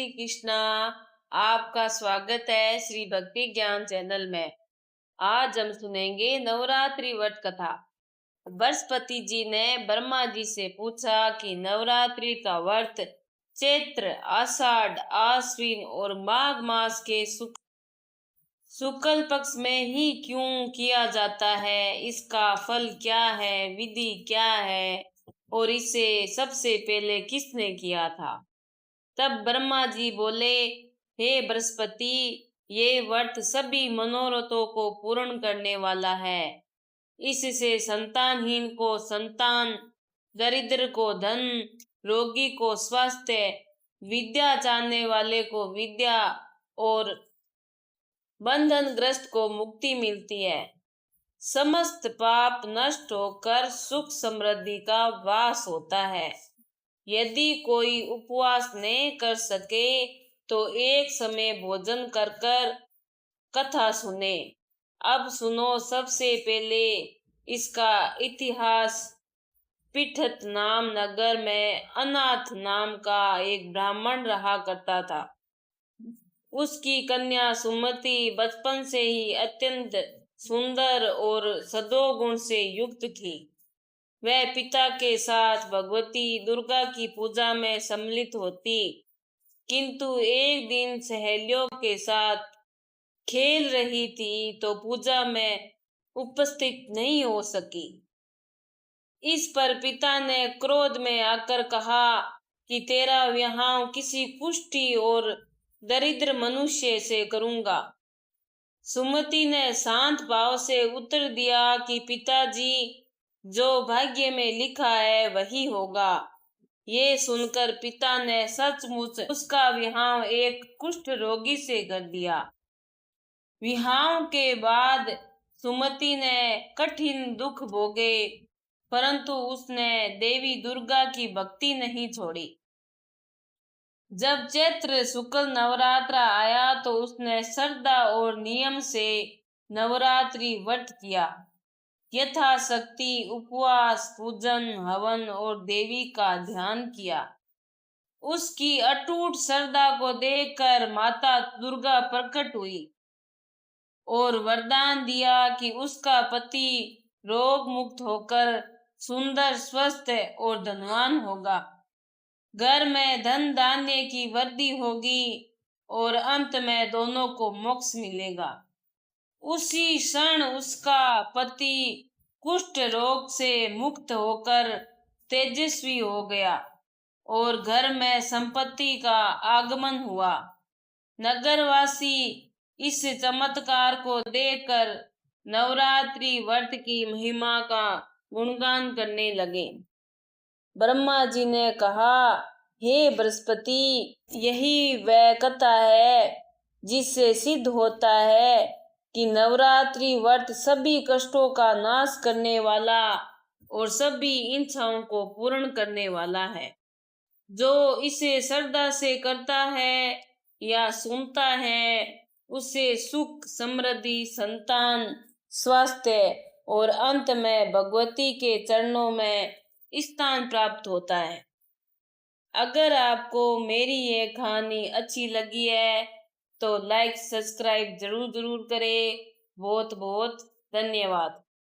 कृष्णा। आपका स्वागत है श्री भक्ति ज्ञान चैनल में। आज हम सुनेंगे नवरात्रि व्रत कथा। बृहस्पति जी ने ब्रह्मा जी से पूछा कि नवरात्रि का व्रत चैत्र, आषाढ़, आश्विन और माघ मास के शुक्ल पक्ष में ही क्यों किया जाता है, इसका फल क्या है, विधि क्या है और इसे सबसे पहले किसने किया था। तब ब्रह्मा जी बोले, हे बृहस्पति, ये व्रत सभी मनोरथों को पूर्ण करने वाला है। इससे संतानहीन को संतान, दरिद्र को धन, रोगी को स्वास्थ्य, विद्या चाहने वाले को विद्या और बंधनग्रस्त को मुक्ति मिलती है। समस्त पाप नष्ट होकर सुख समृद्धि का वास होता है। यदि कोई उपवास नहीं कर सके तो एक समय भोजन कर कर कथा सुने। अब सुनो सबसे पहले इसका इतिहास। पिठत नाम नगर में अनाथ नाम का एक ब्राह्मण रहा करता था। उसकी कन्या सुमति बचपन से ही अत्यंत सुंदर और सदोगुण से युक्त थी। वह पिता के साथ भगवती दुर्गा की पूजा में सम्मिलित होती, किंतु एक दिन सहेलियों के साथ खेल रही थी तो पूजा में उपस्थित नहीं हो सकी। इस पर पिता ने क्रोध में आकर कहा कि तेरा विवाह किसी कुष्ठी और दरिद्र मनुष्य से करूंगा। सुमति ने शांत भाव से उत्तर दिया कि पिताजी, जो भाग्य में लिखा है वही होगा। ये सुनकर पिता ने सचमुच उसका विवाह एक कुष्ठ रोगी से कर दिया। विवाह के बाद सुमति ने कठिन दुख भोगे, परंतु उसने देवी दुर्गा की भक्ति नहीं छोड़ी। जब चैत्र शुक्ल नवरात्र आया तो उसने श्रद्धा और नियम से नवरात्रि व्रत किया। यथाशक्ति उपवास, पूजन, हवन और देवी का ध्यान किया। उसकी अटूट श्रद्धा को देखकर माता दुर्गा प्रकट हुई और वरदान दिया कि उसका पति रोग मुक्त होकर सुंदर, स्वस्थ और धनवान होगा। घर में धन धान्य की वृद्धि होगी और अंत में दोनों को मोक्ष मिलेगा। उसी क्षण उसका पति कुष्ठ रोग से मुक्त होकर तेजस्वी हो गया और घर में संपत्ति का आगमन हुआ। नगरवासी इस चमत्कार को देखकर नवरात्रि व्रत की महिमा का गुणगान करने लगे। ब्रह्मा जी ने कहा, हे बृहस्पति, यही वह कथा है जिससे सिद्ध होता है कि नवरात्रि व्रत सभी कष्टों का नाश करने वाला और सभी इच्छाओं को पूर्ण करने वाला है। जो इसे श्रद्धा से करता है या सुनता है, उसे सुख, समृद्धि, संतान, स्वास्थ्य और अंत में भगवती के चरणों में स्थान प्राप्त होता है। अगर आपको मेरी ये कहानी अच्छी लगी है तो लाइक, सब्सक्राइब जरूर करें। बहुत बहुत धन्यवाद।